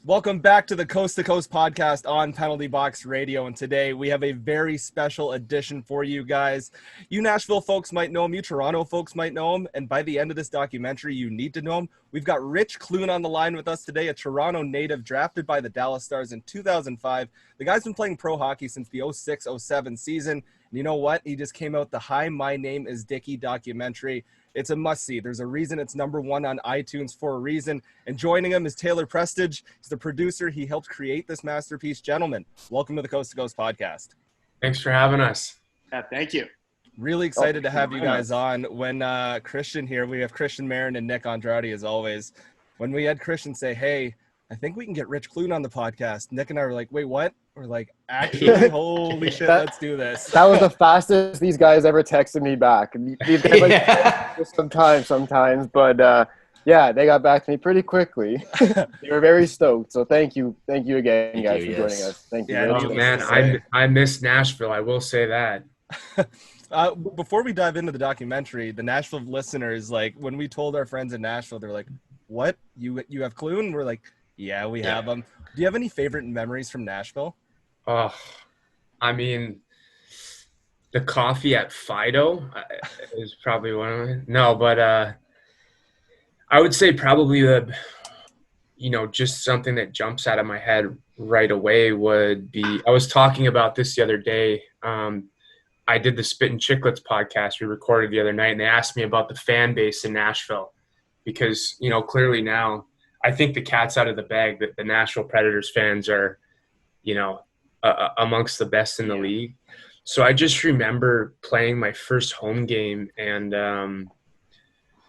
Welcome back to the Coast to Coast podcast on Penalty Box Radio. And today we have a very special edition for you guys. You Nashville folks might know him. You Toronto folks might know him. And by the end of this documentary, you need to know him. We've got Rich Clune on the line with us today, a Toronto native drafted by the Dallas Stars in 2005. The guy's been playing pro hockey since the 06-07 season. And you know what? He just came out the Hi, My Name Is Dicky documentary. It's a must-see. There's a reason it's #1 on iTunes for a reason. And joining him is Taylor Prestidge. He's the producer. He helped create this masterpiece. Gentlemen, welcome to the Coast to Coast podcast. Thanks for having us. Yeah, thank you. Really excited to have you guys on. When Christian here, we have Christian, Marin, and Nick Andrade as always. When we had Christian say, hey, I think we can get Rich Clune on the podcast, Nick and I were like, wait, what? We're like, actually, holy shit, let's do this. That was the fastest these guys ever texted me back. These guys sometimes, but yeah, they got back to me pretty quickly. They were very stoked. So thank you again, guys, for joining us. Thank you. Yeah, oh man, I miss Nashville. I will say that. Before we dive into the documentary, the Nashville listeners, like when we told our friends in Nashville, they're like, "What? You have Clune?" We're like, "Yeah, we have them." Do you have any favorite memories from Nashville? Oh, I mean, the coffee at Fido is probably one of them. No, but I would say probably just something that jumps out of my head right away would be, I was talking about this the other day. I did the Spit and Chicklets podcast we recorded the other night, and they asked me about the fan base in Nashville because, clearly now I think the cat's out of the bag that the Nashville Predators fans are, amongst the best in the league. So I just remember playing my first home game and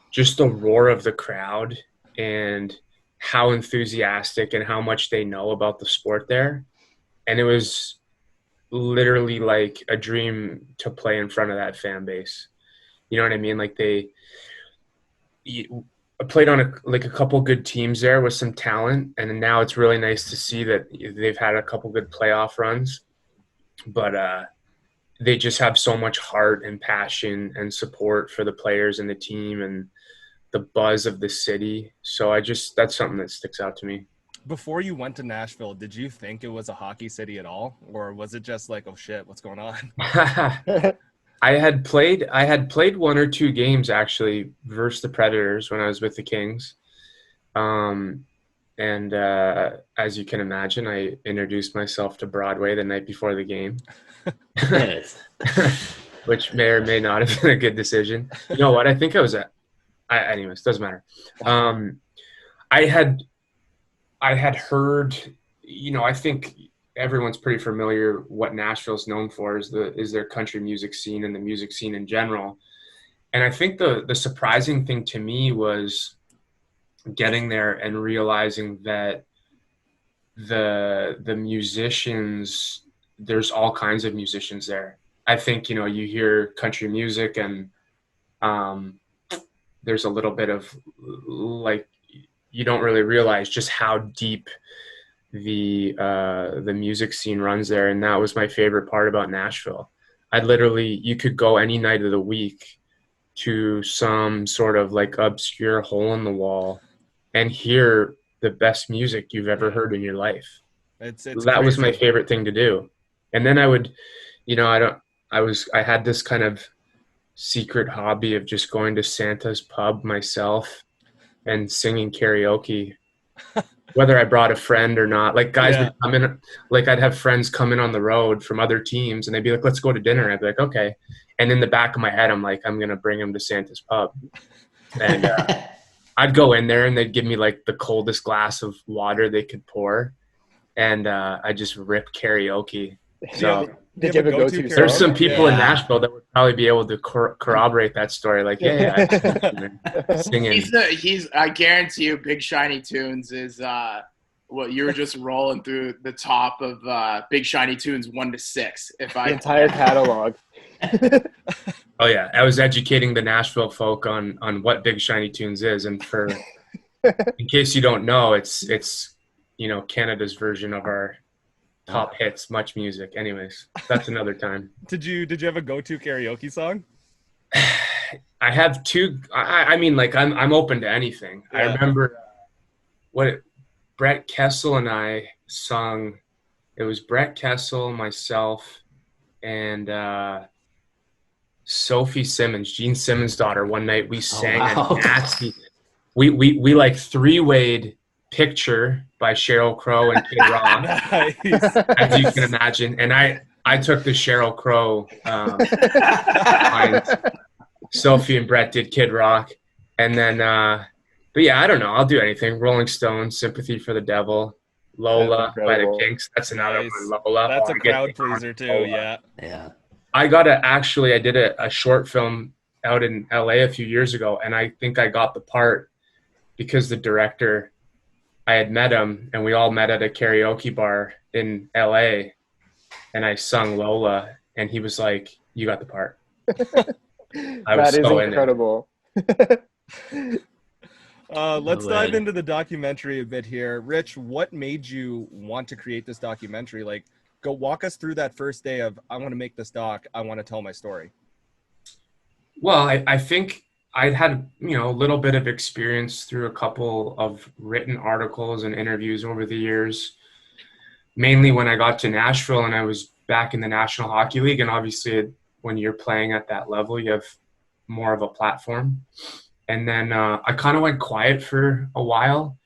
just the roar of the crowd and how enthusiastic and how much they know about the sport there. And it was literally like a dream to play in front of that fan base. You know what I mean? Like I played on a couple good teams there with some talent, and now it's really nice to see that they've had a couple good playoff runs. But they just have so much heart and passion and support for the players and the team and the buzz of the city. So that's something that sticks out to me. Before you went to Nashville, did you think it was a hockey city at all? Or was it just like, oh shit, what's going on? I had played one or two games actually versus the Predators when I was with the Kings. And as you can imagine, I introduced myself to Broadway the night before the game, which may or may not have been a good decision. You know what? I think I was anyways, doesn't matter. I had heard, I think everyone's pretty familiar what Nashville's known for is their country music scene and the music scene in general. And I think the surprising thing to me was getting there and realizing that the musicians, there's all kinds of musicians there. I think, you hear country music and there's a little bit of like, you don't really realize just how deep the music scene runs there. And that was my favorite part about Nashville. You could go any night of the week to some sort of like obscure hole in the wall and hear the best music you've ever heard in your life. That was my favorite thing to do. And then I would, I had this kind of secret hobby of just going to Santa's pub myself and singing karaoke, whether I brought a friend or not. Like guys would come in, like I'd have friends come in on the road from other teams and they'd be like, let's go to dinner. I'd be like, okay. And in the back of my head, I'm like, I'm going to bring them to Santa's pub. And I'd go in there and they'd give me like the coldest glass of water they could pour. And I just rip karaoke. So did you have a go-to? There's some people in Nashville that would probably be able to corroborate that story. Like, singing. I guarantee you, Big Shiny Tunes is you were just rolling through the top of Big Shiny Tunes 1 to 6. The entire catalog. Oh yeah, I was educating the Nashville folk on what Big Shiny Tunes is, and for in case you don't know, it's Canada's version of our top hits, Much Music. Anyways, that's another time. Did you have a go-to karaoke song? I have two. I mean, like I'm open to anything. Yeah. I remember Brett Kessel and I sung. It was Brett Kessel, myself, and Sophie Simmons, Gene Simmons' daughter. One night we sang wow. a nasty. We like three-wayed Picture by Sheryl Crow and Kid Rock, Nice. as you can imagine. And I took the Sheryl Crow lines. Sophie and Brett did Kid Rock. And then, but yeah, I don't know. I'll do anything. Rolling Stones, Sympathy for the Devil, Lola by the incredible. Kinks. That's another Nice. one, Lola. That's a I get crowd down pleaser with too. Lola. Yeah. Yeah. I did a short film out in LA a few years ago, and I think I got the part because the director, I had met him, and we all met at a karaoke bar in LA, and I sung Lola, and he was like, "You got the part." I was That is so in it. incredible. Let's No dive way. into the documentary a bit here. Rich, what made you want to create this documentary? Like, go walk us through that first day of, I want to make this doc. I want to tell my story. Well, I think I'd had, a little bit of experience through a couple of written articles and interviews over the years, mainly when I got to Nashville and I was back in the National Hockey League. And obviously when you're playing at that level, you have more of a platform. And then I kind of went quiet for a while,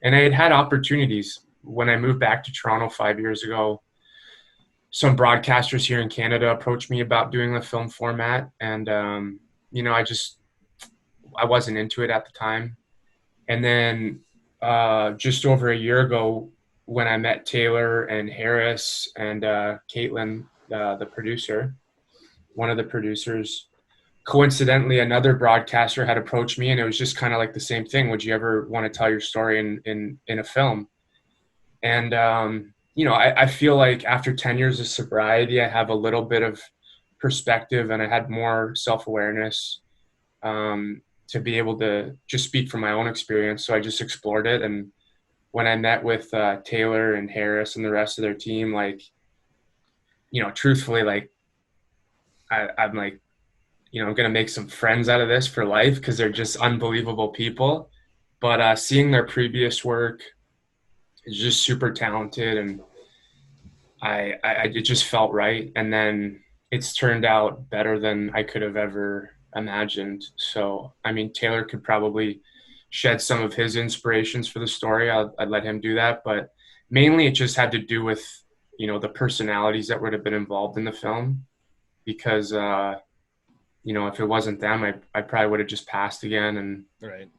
and I had opportunities. When I moved back to Toronto 5 years ago, some broadcasters here in Canada approached me about doing the film format. And, I wasn't into it at the time. And then just over a year ago, when I met Taylor and Harris and Caitlin, the producer, one of the producers, coincidentally, another broadcaster had approached me, and it was just kind of like the same thing. Would you ever want to tell your story in a film? And, I feel like after 10 years of sobriety, I have a little bit of perspective, and I had more self-awareness to be able to just speak from my own experience. So I just explored it. And when I met with Taylor and Harris and the rest of their team, like, truthfully, like, I'm like, I'm going to make some friends out of this for life because they're just unbelievable people. But seeing their previous work is just super talented, and it just felt right. And then it's turned out better than I could have ever imagined. So, I mean, Taylor could probably shed some of his inspirations for the story. I'd let him do that. But mainly it just had to do with, the personalities that would have been involved in the film, because, if it wasn't them, I probably would have just passed again and, Right.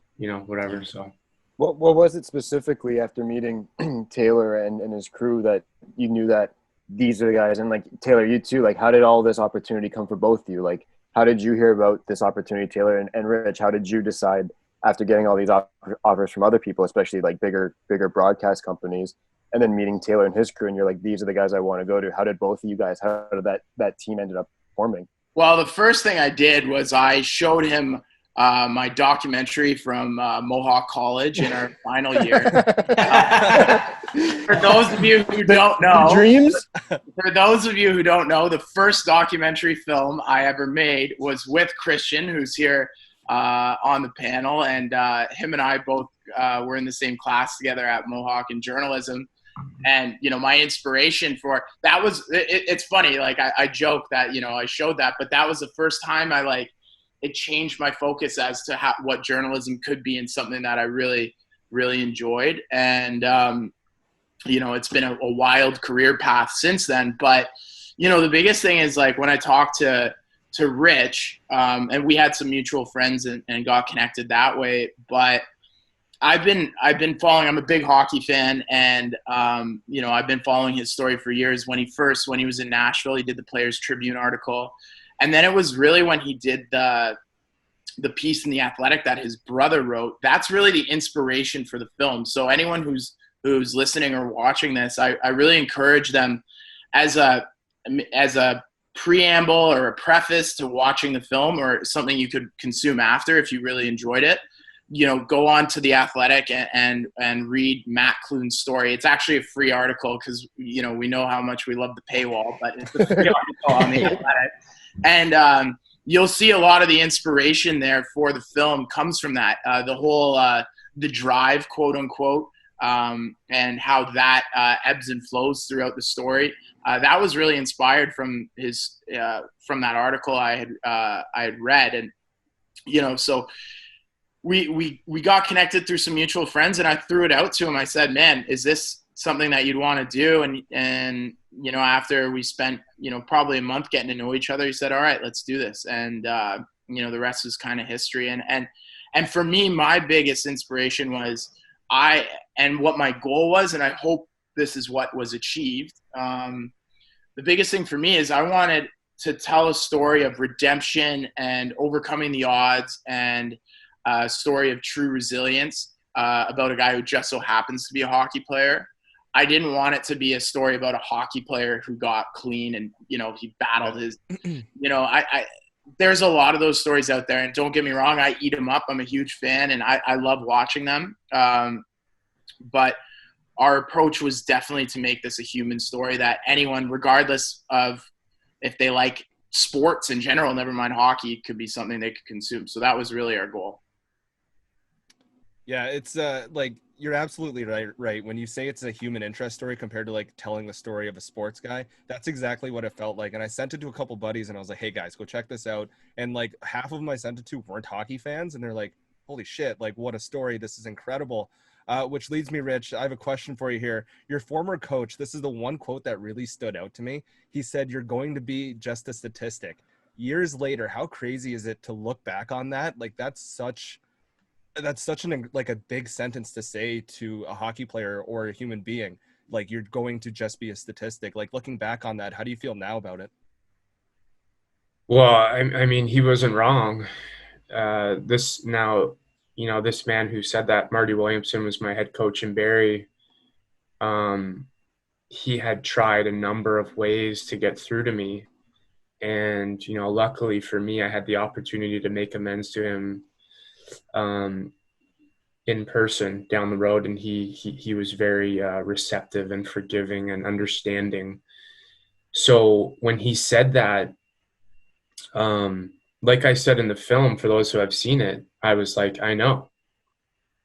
Whatever. So. What was it specifically after meeting Taylor and his crew that you knew that these are the guys? And like Taylor, you too, like how did all this opportunity come for both of you? Like how did you hear about this opportunity, Taylor? And Rich, how did you decide after getting all these offers from other people, especially like bigger broadcast companies, and then meeting Taylor and his crew, and you're like, these are the guys I want to go to? How did both of you guys, how did that team ended up forming? Well, the first thing I did was I showed him my documentary from Mohawk College in our final year. For those of you who don't know, For those of you who don't know, the first documentary film I ever made was with Christian, who's here on the panel, and him and I both were in the same class together at Mohawk in journalism. And, my inspiration for that was, it's funny, like I joke that, I showed that, but that was the first time it changed my focus as to what journalism could be, and something that I really, really enjoyed. And, it's been a wild career path since then. But, the biggest thing is like when I talked to Rich, and we had some mutual friends and got connected that way. But I've been following, I'm a big hockey fan, and, I've been following his story for years. When he was in Nashville, he did the Players Tribune article. And then it was really when he did the piece in The Athletic that his brother wrote. That's really the inspiration for the film. So anyone who's listening or watching this, I really encourage them as a preamble or a preface to watching the film, or something you could consume after if you really enjoyed it. Go on to The Athletic and read Matt Clune's story. It's actually a free article because, we know how much we love the paywall, but it's a free article on The Athletic. And you'll see a lot of the inspiration there for the film comes from that. The whole the drive, quote unquote, and how that ebbs and flows throughout the story. That was really inspired from from that article I had read. And, so we got connected through some mutual friends, and I threw it out to him. I said, man, is this something that you'd want to do? And after we spent, probably a month getting to know each other, he said, all right, let's do this. And, the rest is kind of history. And for me, my biggest inspiration was and what my goal was, and I hope this is what was achieved. The biggest thing for me is I wanted to tell a story of redemption and overcoming the odds, and a story of true resilience about a guy who just so happens to be a hockey player. I didn't want it to be a story about a hockey player who got clean and, he battled his, there's a lot of those stories out there, and don't get me wrong, I eat them up. I'm a huge fan, and I love watching them. But our approach was definitely to make this a human story that anyone, regardless of if they like sports in general, never mind hockey, could be something they could consume. So that was really our goal. Yeah, it's you're absolutely right. When you say it's a human interest story compared to like telling the story of a sports guy, that's exactly what it felt like. And I sent it to a couple buddies, and I was like, hey guys, go check this out. And like half of them I sent it to weren't hockey fans, and they're like, holy shit, like what a story. This is incredible. Which leads me, Rich, I have a question for you here. Your former coach, this is the one quote that really stood out to me. He said, you're going to be just a statistic. Years later, how crazy is it to look back on that? Like that's such a big sentence to say to a hockey player or a human being. Like you're going to just be a statistic. Like looking back on that, how do you feel now about it? Well, I mean, he wasn't wrong. This man who said that, Marty Williamson, was my head coach in Barrie. He had tried a number of ways to get through to me. And, luckily for me, I had the opportunity to make amends to him in person down the road. And he was very receptive and forgiving and understanding. So when he said that, like I said in the film, for those who have seen it, I was like, I know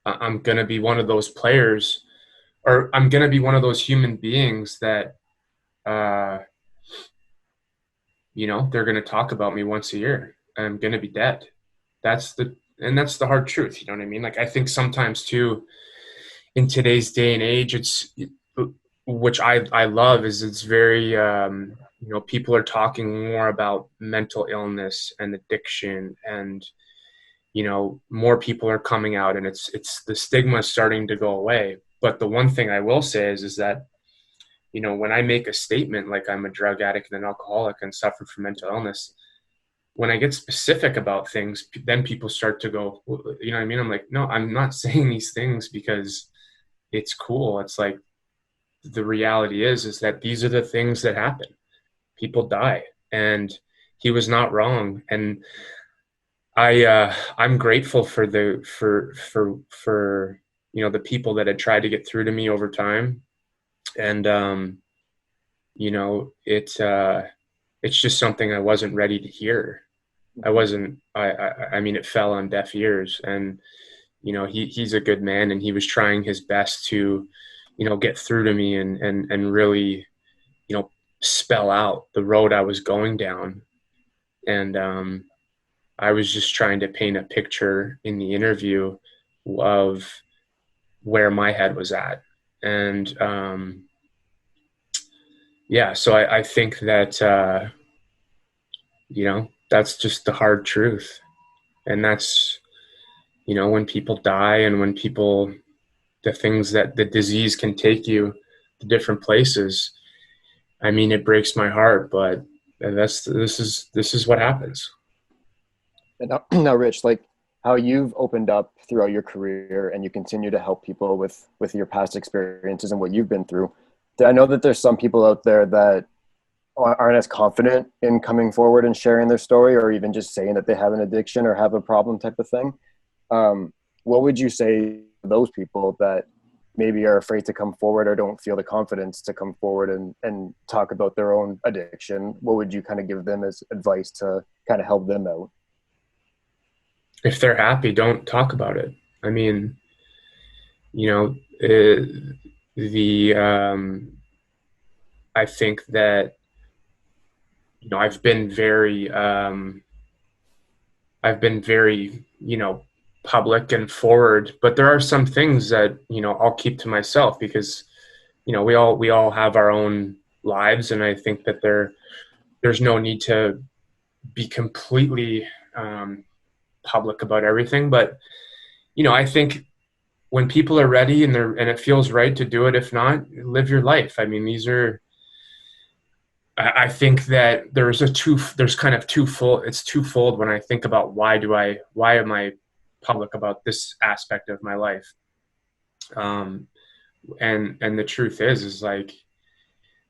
I'm going to be one of those players, or I'm going to be one of those human beings that, they're going to talk about me once a year. I'm going to be dead. That's the hard truth. You know what I mean? Like, I think sometimes too, in today's day and age, which I love, is it's very, people are talking more about mental illness and addiction, and, more people are coming out, and it's the stigma is starting to go away. But the one thing I will say is that, when I make a statement like I'm a drug addict and an alcoholic and suffer from mental illness, when I get specific about things, then people start to go, you know what I mean? I'm like, no, I'm not saying these things because it's cool. It's like, the reality is that these are the things that happen. People die, and he was not wrong. And I'm grateful for the people that had tried to get through to me over time. And, it's just something I wasn't ready to hear. I mean, it fell on deaf ears, and, he's a good man, and he was trying his best to, get through to me and really, spell out the road I was going down. And, I was just trying to paint a picture in the interview of where my head was at. And, so I think that, that's just the hard truth. And that's, when people die, and when the things that the disease can take you to different places. I mean, it breaks my heart, but this is what happens. And now, Rich, like how you've opened up throughout your career, and you continue to help people with your past experiences and what you've been through. I know that there's some people out there that aren't as confident in coming forward and sharing their story, or even just saying that they have an addiction or have a problem type of thing. What would you say to those people that maybe are afraid to come forward or don't feel the confidence to come forward and talk about their own addiction? What would you kind of give them as advice to kind of help them out? If they're happy, don't talk about it. I mean, the I think that, you know, I've been very, you know, public and forward, but there are some things that, you know, I'll keep to myself because, you know, we all have our own lives, and I think that there's no need to be completely public about everything. But, you know, I think when people are ready and it feels right to do it, if not, live your life. I mean, I think that there's kind of twofold. It's twofold when I think about why am I public about this aspect of my life. And the truth is like,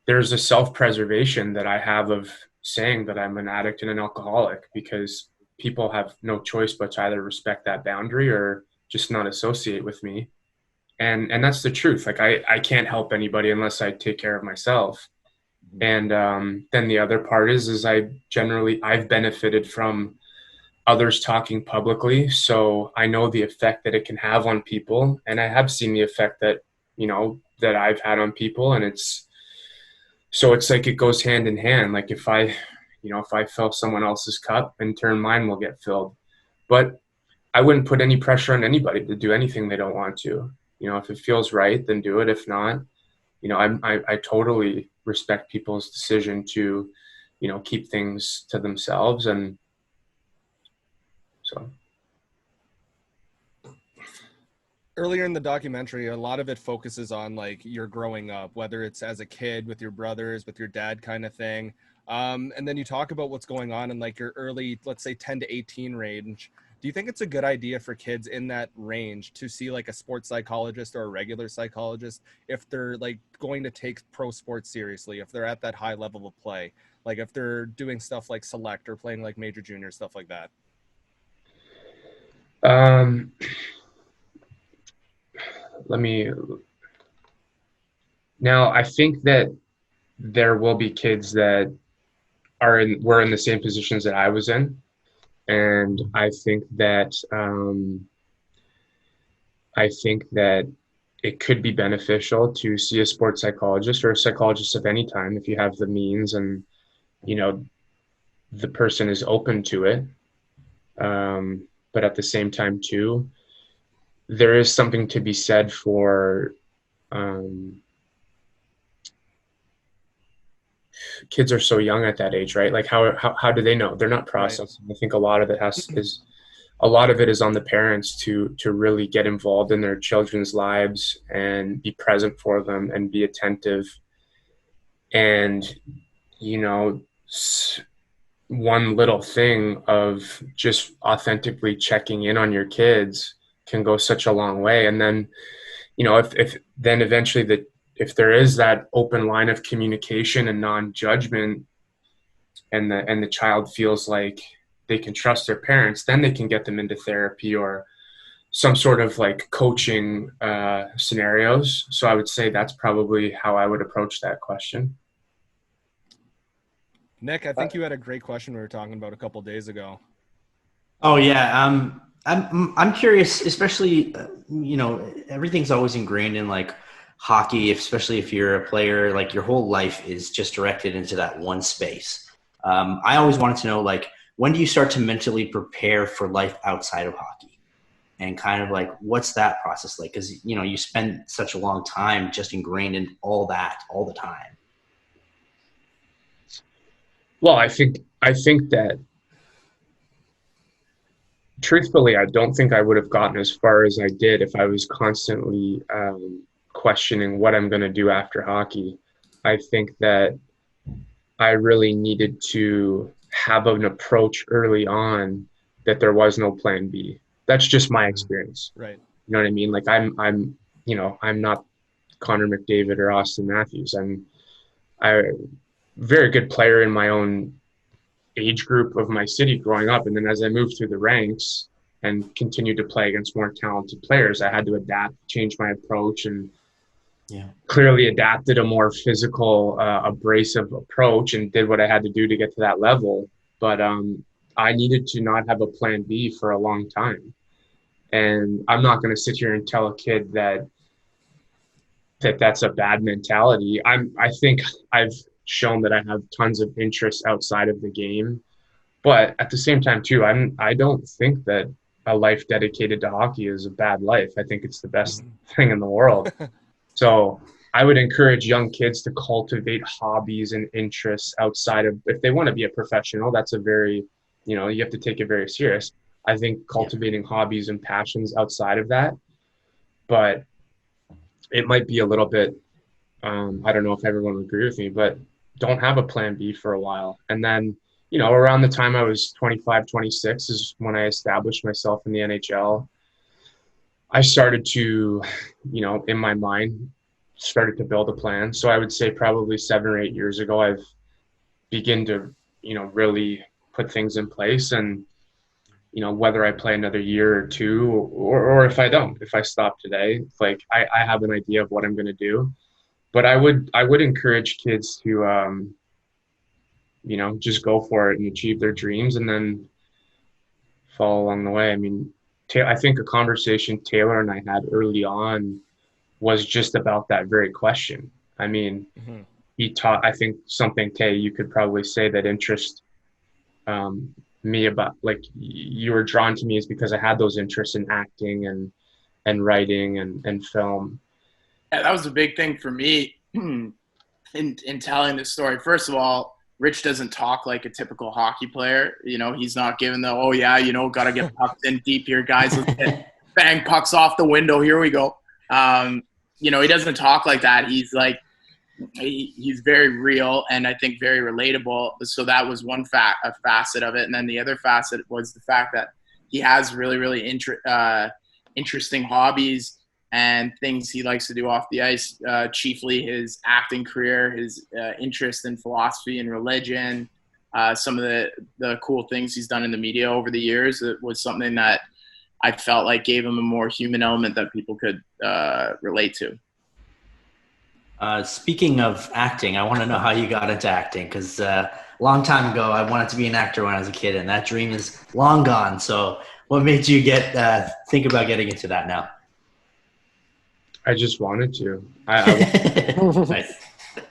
there's a self-preservation that I have of saying that I'm an addict and an alcoholic, because people have no choice but to either respect that boundary or just not associate with me. And that's the truth. Like, I can't help anybody unless I take care of myself. And then the other part is I've benefited from others talking publicly. So I know the effect that it can have on people. And I have seen the effect that, you know, that I've had on people. And it's like, it goes hand in hand. Like, if I fill someone else's cup, in turn, mine will get filled. But I wouldn't put any pressure on anybody to do anything they don't want to. You know, if it feels right, then do it. If not, you know, I totally respect people's decision to, you know, keep things to themselves. And so. Earlier in the documentary, a lot of it focuses on like your growing up, whether it's as a kid with your brothers, with your dad kind of thing. And then you talk about what's going on in like your early, let's say 10 to 18 range. Do you think it's a good idea for kids in that range to see like a sports psychologist or a regular psychologist if they're like going to take pro sports seriously, if they're at that high level of play, like if they're doing stuff like select or playing like major junior, stuff like that? Now I think that there will be kids that were in the same positions that I was in. And I think that it could be beneficial to see a sports psychologist or a psychologist of any time if you have the means and, you know, the person is open to it. But at the same time too, there is something to be said for kids are so young at that age, right? Like how do they know? They're not processing. Right. I think a lot of it is on the parents to really get involved in their children's lives and be present for them and be attentive. And, you know, one little thing of just authentically checking in on your kids can go such a long way. And then, you know, if then eventually if there is that open line of communication and non-judgment, and the child feels like they can trust their parents, then they can get them into therapy or some sort of like coaching scenarios. So I would say that's probably how I would approach that question. Nick, I think you had a great question we were talking about a couple of days ago. Oh yeah, I'm curious, especially you know, everything's always ingrained in like hockey, especially if you're a player, like your whole life is just directed into that one space. I always wanted to know, like, when do you start to mentally prepare for life outside of hockey? And kind of like, what's that process like? Because, you know, you spend such a long time just ingrained in all that all the time. Well, I think that truthfully, I don't think I would have gotten as far as I did if I was constantly questioning what I'm going to do after hockey. I think that I really needed to have an approach early on that there was no plan B. That's just my experience. Right. You know what I mean? Like I'm not Connor McDavid or Austin Matthews. I'm a very good player in my own age group of my city growing up. And then as I moved through the ranks and continued to play against more talented players, I had to adapt, change my approach, and clearly adapted a more physical, abrasive approach and did what I had to do to get to that level. But I needed to not have a plan B for a long time. And I'm not going to sit here and tell a kid that, that that's a bad mentality. I think I've shown that I have tons of interests outside of the game, but at the same time too, I don't think that a life dedicated to hockey is a bad life. I think it's the best thing in the world. So I would encourage young kids to cultivate hobbies and interests outside of, if they want to be a professional, that's a very, you know, you have to take it very serious. I think cultivating hobbies and passions outside of that, but it might be a little bit, I don't know if everyone would agree with me, but don't have a plan B for a while. And then, you know, around the time I was 25, 26 is when I established myself in the NHL. I started to, you know, in my mind, started to build a plan. So I would say probably 7 or 8 years ago, I've begun to, you know, really put things in place. And, you know, whether I play another year or two, or if I don't, if I stop today, like I have an idea of what I'm going to do. But I would encourage kids to, you know, just go for it and achieve their dreams and then follow along the way. I mean, I think a conversation Taylor and I had early on was just about that very question. I mean, he taught, I think something, Tay, you could probably say that interest me about, like, you were drawn to me is because I had those interests in acting and writing and film. Yeah, that was a big thing for me in telling this story. First of all, Rich doesn't talk like a typical hockey player. You know, he's not giving the, oh yeah, you know, got to get pucks in deep here, guys. Let's get bang pucks off the window. Here we go. You know, he doesn't talk like that. He's like, he's very real and I think very relatable. So that was one a facet of it. And then the other facet was the fact that he has really, really interesting hobbies and things he likes to do off the ice, chiefly his acting career, his interest in philosophy and religion, some of the cool things he's done in the media over the years. It was something that I felt like gave him a more human element that people could relate to. Speaking of acting, I want to know how you got into acting, because a long time ago, I wanted to be an actor when I was a kid, and that dream is long gone. So what made you think about getting into that now? I just wanted to.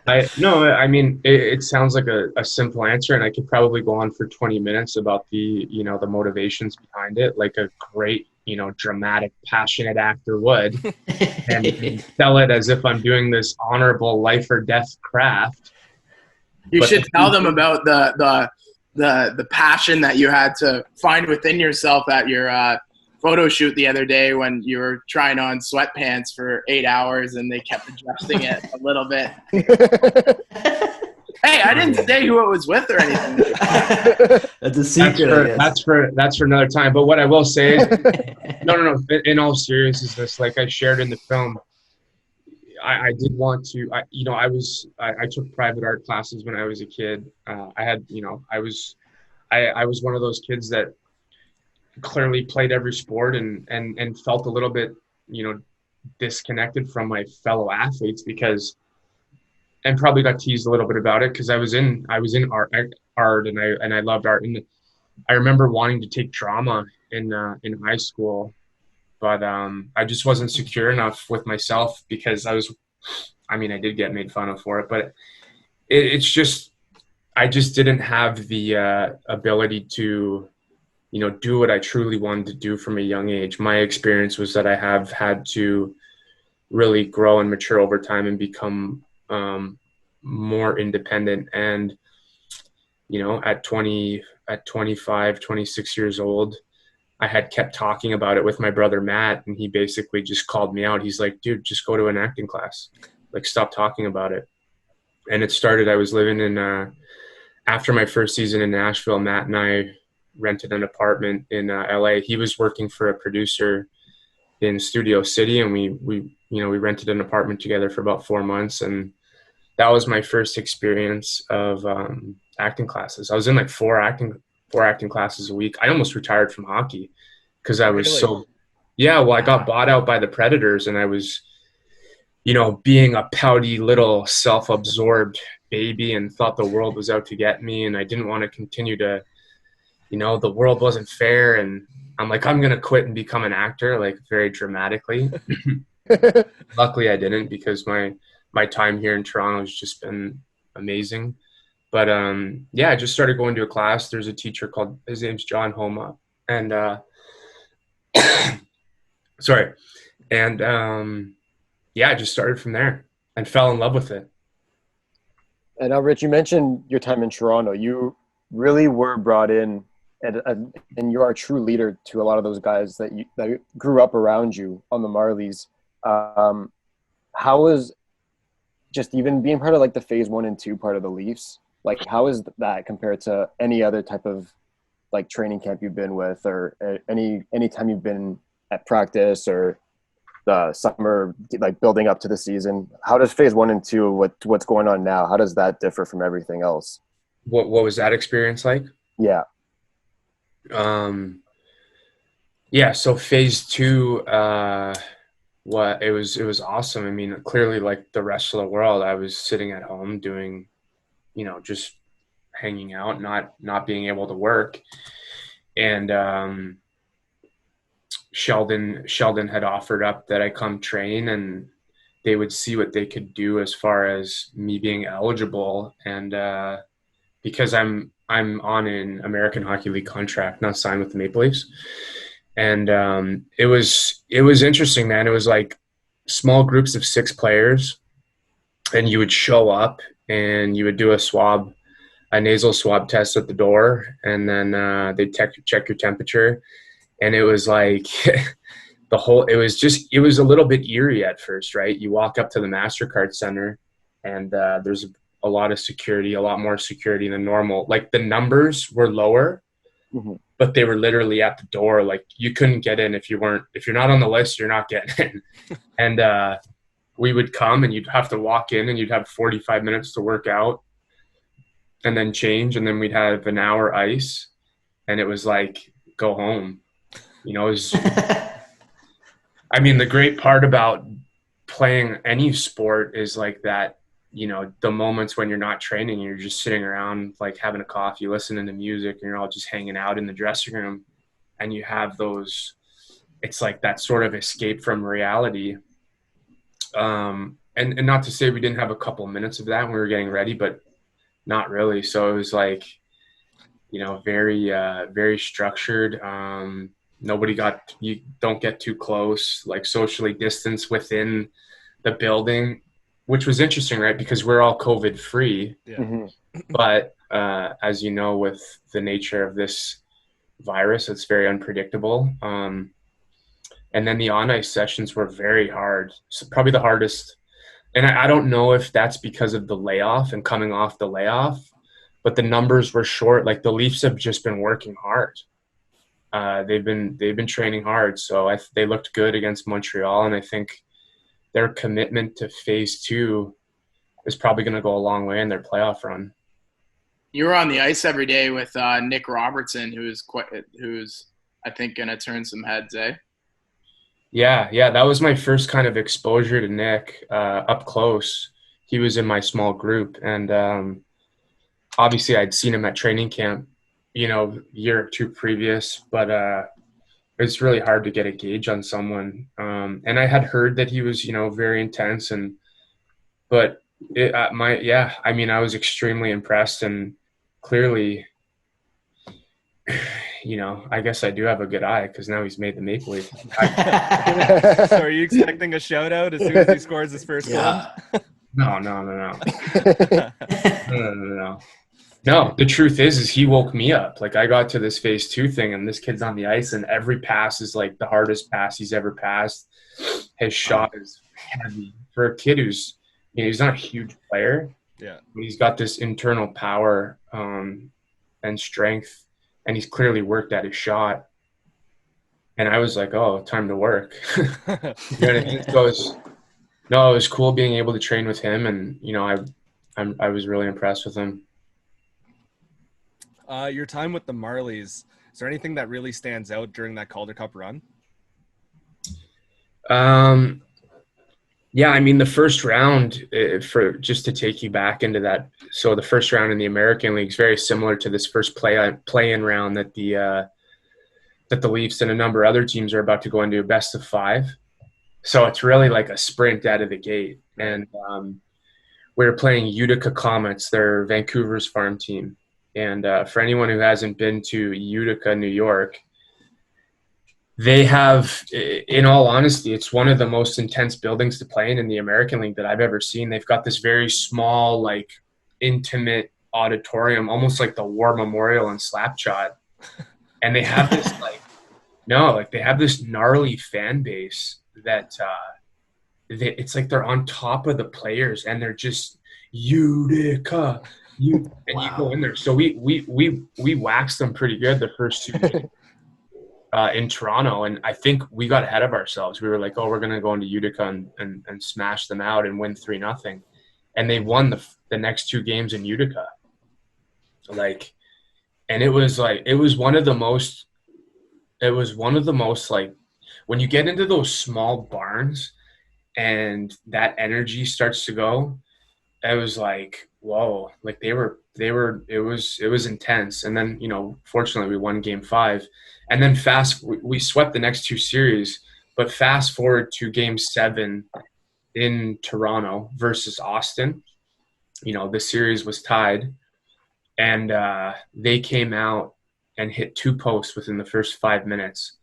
Nice. I mean, it sounds like a simple answer, and I could probably go on for 20 minutes about the, you know, the motivations behind it, like a great, you know, dramatic, passionate actor would, and sell it as if I'm doing this honorable life or death craft. You should tell them about the passion that you had to find within yourself at your photo shoot the other day when you were trying on sweatpants for 8 hours and they kept adjusting it a little bit. Hey, I didn't say who it was with or anything. That's a secret. That's for another time. But what I will say is, no. In all seriousness, like I shared in the film, I did want to. I took private art classes when I was a kid. I was one of those kids that clearly played every sport and felt a little bit, you know, disconnected from my fellow athletes because, and probably got teased a little bit about it because I was in art and I loved art, and I remember wanting to take drama in high school, but I just wasn't secure enough with myself because I did get made fun of for it, but it's just I just didn't have the ability to, you know, do what I truly wanted to do from a young age. My experience was that I have had to really grow and mature over time and become more independent. And, you know, at 25, 26 years old, I had kept talking about it with my brother, Matt, and he basically just called me out. He's like, dude, just go to an acting class. Like, stop talking about it. And it started, I was living in, after my first season in Nashville, Matt and I rented an apartment in LA. He was working for a producer in Studio City, and we rented an apartment together for about 4 months. And that was my first experience of acting classes. I was in like four acting classes a week. I almost retired from hockey because I was I got bought out by the Predators, and I was, you know, being a pouty little self-absorbed baby and thought the world was out to get me, and I didn't want to continue to, you know, the world wasn't fair, and I'm like, I'm going to quit and become an actor, like very dramatically. Luckily, I didn't, because my time here in Toronto has just been amazing. But yeah, I just started going to a class. There's a teacher called, his name's John Homa, and sorry, and yeah, I just started from there and fell in love with it. And now, Rich, you mentioned your time in Toronto. You really were brought in, and you are a true leader to a lot of those guys that grew up around you on the Marlies. How was just even being part of like the phase 1 and 2 part of the Leafs? Like, how is that compared to any other type of like training camp you've been with, or any time you've been at practice or the summer, like building up to the season? How does phase 1 and 2, what's going on now, how does that differ from everything else? What was that experience like? Yeah. Yeah, so phase 2, it was awesome. I mean, clearly, like the rest of the world, I was sitting at home doing, just hanging out, not being able to work. And Sheldon had offered up that I come train, and they would see what they could do as far as me being eligible. And because I'm on an American Hockey League contract, not signed with the Maple Leafs. And it was interesting, man. It was like small groups of 6 players, and you would show up and you would do a nasal swab test at the door, and then they'd check your temperature. And it was like it was a little bit eerie at first, right? You walk up to the MasterCard Center, and there's a lot of security, a lot more security than normal. Like the numbers were lower, Mm-hmm. but they were literally at the door. Like you couldn't get in if you're not on the list, you're not getting in. And we would come, and you'd have to walk in, and you'd have 45 minutes to work out and then change. And then we'd have an hour ice, and it was like, go home. It was, I mean, the great part about playing any sport is like that, the moments when you're not training, you're just sitting around, like having a coffee, listening to music, and you're all just hanging out in the dressing room, and you have those, it's like that sort of escape from reality. And not to say we didn't have a couple minutes of that when we were getting ready, but not really. So it was like, very, very structured. You don't get too close, like socially distanced within the building, which was interesting, right? Because we're all COVID free. Yeah. Mm-hmm. But as you know, with the nature of this virus, it's very unpredictable. And then the on-ice sessions were very hard. So probably the hardest. And I don't know if that's because of the layoff and coming off the layoff, but the numbers were short. Like the Leafs have just been working hard. They've been training hard. So they looked good against Montreal, and I think their commitment to phase 2 is probably going to go a long way in their playoff run. You were on the ice every day with Nick Robertson, who's I think going to turn some heads, eh? Yeah, that was my first kind of exposure to Nick up close. He was in my small group, and obviously I'd seen him at training camp, year or two previous, but it's really hard to get a gauge on someone. And I had heard that he was, very intense, but I was extremely impressed, and clearly, I guess I do have a good eye, because now he's made the Maple Leaf. So are you expecting a shout out as soon as he scores his first goal? No. No, the truth is he woke me up. Like I got to this phase 2 thing, and this kid's on the ice, and every pass is like the hardest pass he's ever passed. His shot is heavy for a kid who's, he's not a huge player. Yeah. But he's got this internal power and strength, and he's clearly worked at his shot. And I was like, oh, time to work. You know what I mean? So it was cool being able to train with him, and I was really impressed with him. Your time with the Marlies, is there anything that really stands out during that Calder Cup run? Yeah, I mean, the first round, for just to take you back into that, so the first round in the American League is very similar to this first play-in round that the Leafs and a number of other teams are about to go into, a best of 5. So it's really like a sprint out of the gate. And we were playing Utica Comets, they're Vancouver's farm team. And for anyone who hasn't been to Utica, New York, they have, in all honesty, it's one of the most intense buildings to play in the American League that I've ever seen. They've got this very small, like, intimate auditorium, almost like the War Memorial in Slapshot. And they have this, they have this gnarly fan base that it's like they're on top of the players, and they're just Utica. And you go in there. So we waxed them pretty good the first 2 games. In Toronto, and I think we got ahead of ourselves. We were like, oh, we're going to go into Utica and smash them out and win 3-0. And they won the next 2 games in Utica. And it was one of the most, like, when you get into those small barns and that energy starts to go, it was like, whoa, like it was intense. And then, fortunately we won game 5. And then we swept the next 2 series, but fast forward to game 7 in Toronto versus Austin. The series was tied, and they came out and hit 2 posts within the first 5 minutes.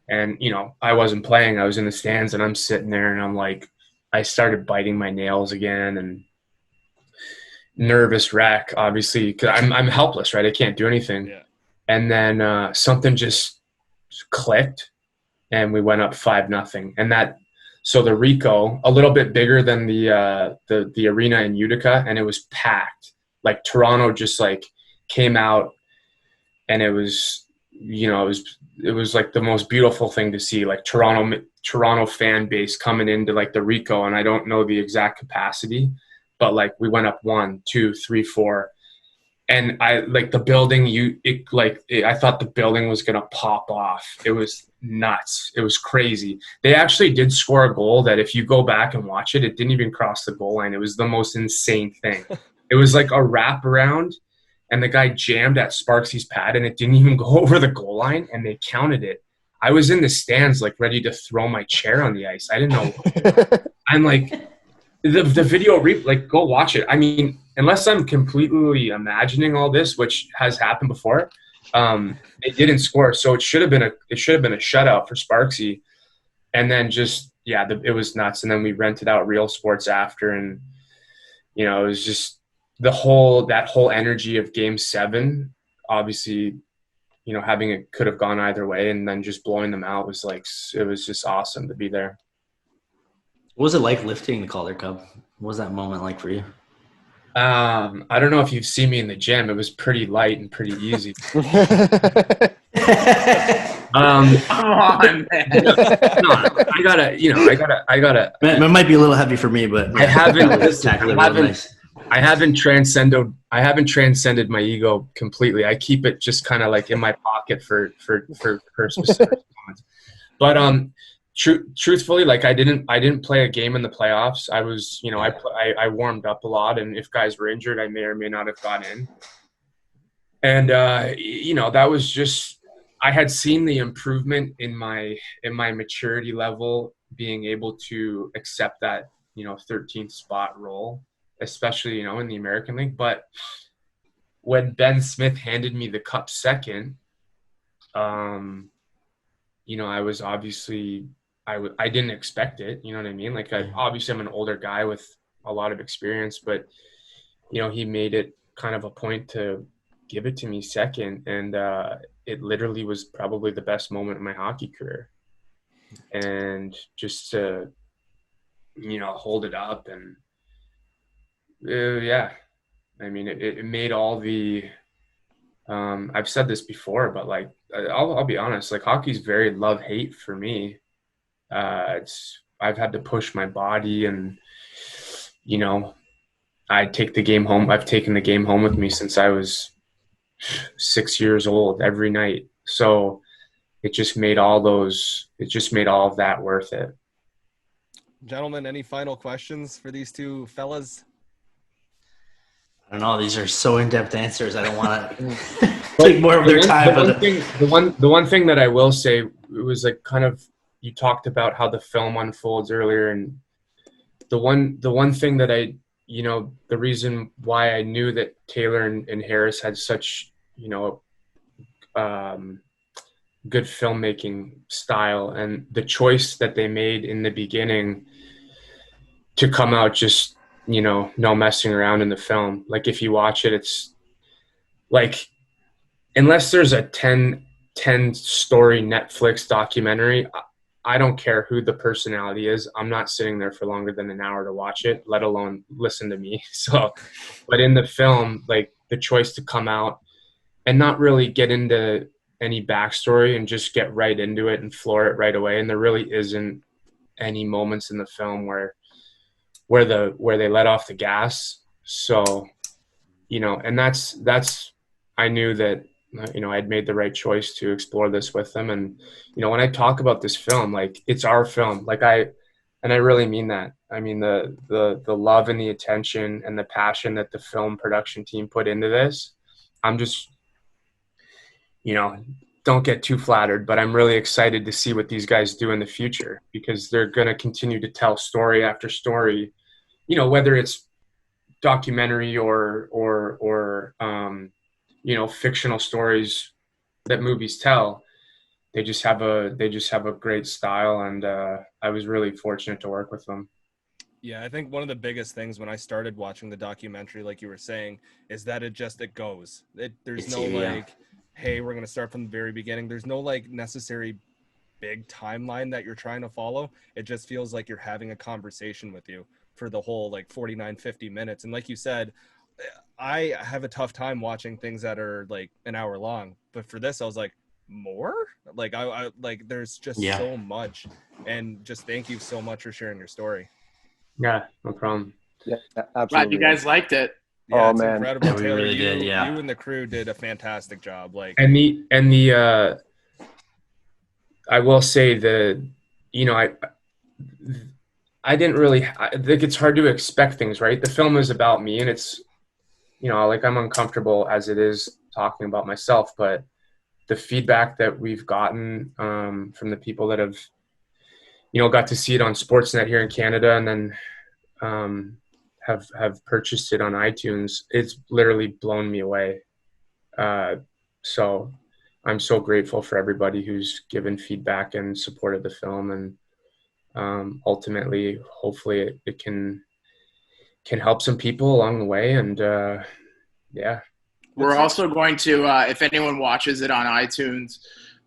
And, I wasn't playing. I was in the stands, and I'm sitting there, and I'm like, I started biting my nails again, and nervous wreck, obviously, because I'm helpless, right? I can't do anything. Yeah. And then something just clicked, and we went up 5-0. And so the Rico, a little bit bigger than the arena in Utica, and it was packed. Like Toronto just like came out, and it was, it was like the most beautiful thing to see. Like Toronto fan base coming into like the Rico, and I don't know the exact capacity, but like we went up 1, 2, 3, 4. And I like the building. I thought the building was gonna pop off. It was nuts. It was crazy. They actually did score a goal that, if you go back and watch it, it didn't even cross the goal line. It was the most insane thing. It was like a wraparound, and the guy jammed at Sparksy's pad, and it didn't even go over the goal line, and they counted it. I was in the stands, like ready to throw my chair on the ice. I didn't know. I'm like, the video like, go watch it. I mean, unless I'm completely imagining all this, which has happened before, they didn't score. So it should have been a shutout for Sparksy. And then it was nuts. And then we rented out Real Sports after, and it was just that whole energy of game 7, obviously, having it could have gone either way, and then just blowing them out was like, it was just awesome to be there. What was it like lifting the Calder Cup? What was that moment like for you? I don't know if you've seen me in the gym. It was pretty light and pretty easy. Come on, man. No, I gotta. It might be a little heavy for me, but I haven't transcended my ego completely. I keep it just kind of like in my pocket for specific moments. But truthfully, like I didn't play a game in the playoffs. I was, I warmed up a lot, and if guys were injured, I may or may not have gone in. And that was just, I had seen the improvement in my maturity level, being able to accept that 13th spot role, especially in the American League. But when Ben Smith handed me the cup second, I was obviously. I didn't expect it, you know what I mean? Like, obviously I'm an older guy with a lot of experience, but, he made it kind of a point to give it to me second. And it literally was probably the best moment of my hockey career. And just to, hold it up and, I mean, it made all the, I've said this before, but like, I'll be honest, like hockey's very love-hate for me. I've had to push my body, and I've taken the game home with me since I was 6 years old every night. So it just made all of that worth it. Gentlemen, any final questions for these two fellas? I don't know. These are so in-depth answers. I don't want to take more of their time. The one thing that I will say, it was like kind of you talked about how the film unfolds earlier, and the one thing that the reason why I knew that Taylor and Harris had such, good filmmaking style, and the choice that they made in the beginning to come out just, no messing around in the film. Like, if you watch it, it's like, unless there's a 10 story Netflix documentary, I don't care who the personality is. I'm not sitting there for longer than an hour to watch it, let alone listen to me. So, but in the film, like, the choice to come out and not really get into any backstory and just get right into it and floor it right away. And there really isn't any moments in the film where they let off the gas. So, and that's I knew that, I'd made the right choice to explore this with them. And, when I talk about this film, like, it's our film. Like, I really mean that. I mean, the love and the attention and the passion that the film production team put into this, I'm just, don't get too flattered, but I'm really excited to see what these guys do in the future, because they're going to continue to tell story after story, whether it's documentary or fictional stories that movies tell. They just have a great style, and I was really fortunate to work with them. Yeah, I think one of the biggest things when I started watching the documentary, like you were saying, is that it goes. There's no like, hey, we're going to start from the very beginning. There's no like necessary big timeline that you're trying to follow. It just feels like you're having a conversation with you for the whole like 49, 50 minutes. And like you said, I have a tough time watching things that are like an hour long. But for this, I was like, more? Like, I like, there's just so much. And just thank you so much for sharing your story. Yeah, no problem. Yeah, absolutely. Glad you guys liked it. Yeah, oh it's man, incredible. Yeah, we Taylor, really did, you and the crew did a fantastic job. Like, I will say I didn't really, I think it's hard to expect things, right? The film is about me, and it's, like, I'm uncomfortable as it is talking about myself, but the feedback that we've gotten from the people that have, got to see it on Sportsnet here in Canada, and then have purchased it on iTunes, it's literally blown me away. So I'm so grateful for everybody who's given feedback and supported the film, and ultimately, hopefully, it can help some people along the way. And yeah. We're also going to, if anyone watches it on iTunes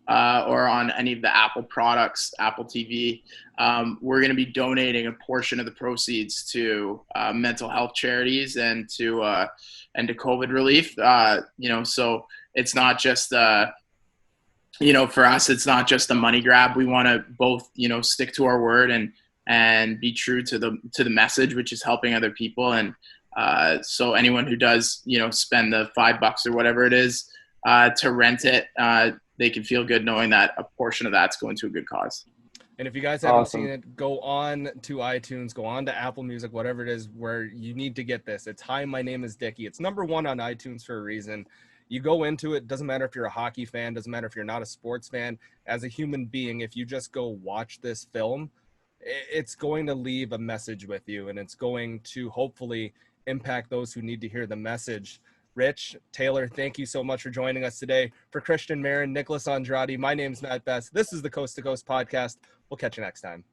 or on any of the Apple products, Apple TV, we're going to be donating a portion of the proceeds to mental health charities and to COVID relief. So it's not just, for us, it's not just a money grab. We want to both, stick to our word and be true to the message, which is helping other people. And so anyone who does, spend the $5 or whatever it is to rent it, they can feel good knowing that a portion of that's going to a good cause. And if you guys haven't seen it, go on to iTunes, go on to Apple Music, whatever it is, where you need to get this. It's Hi, My Name Is Dicky. It's #1 on iTunes for a reason. You go into it, doesn't matter if you're a hockey fan, doesn't matter if you're not a sports fan. As a human being, if you just go watch this film, it's going to leave a message with you, and it's going to hopefully impact those who need to hear the message. Rich, Taylor, thank you so much for joining us today. For Christian, Marin, Nicholas, Andrade, my name's Matt Best. This is the Coast to Coast podcast. We'll catch you next time.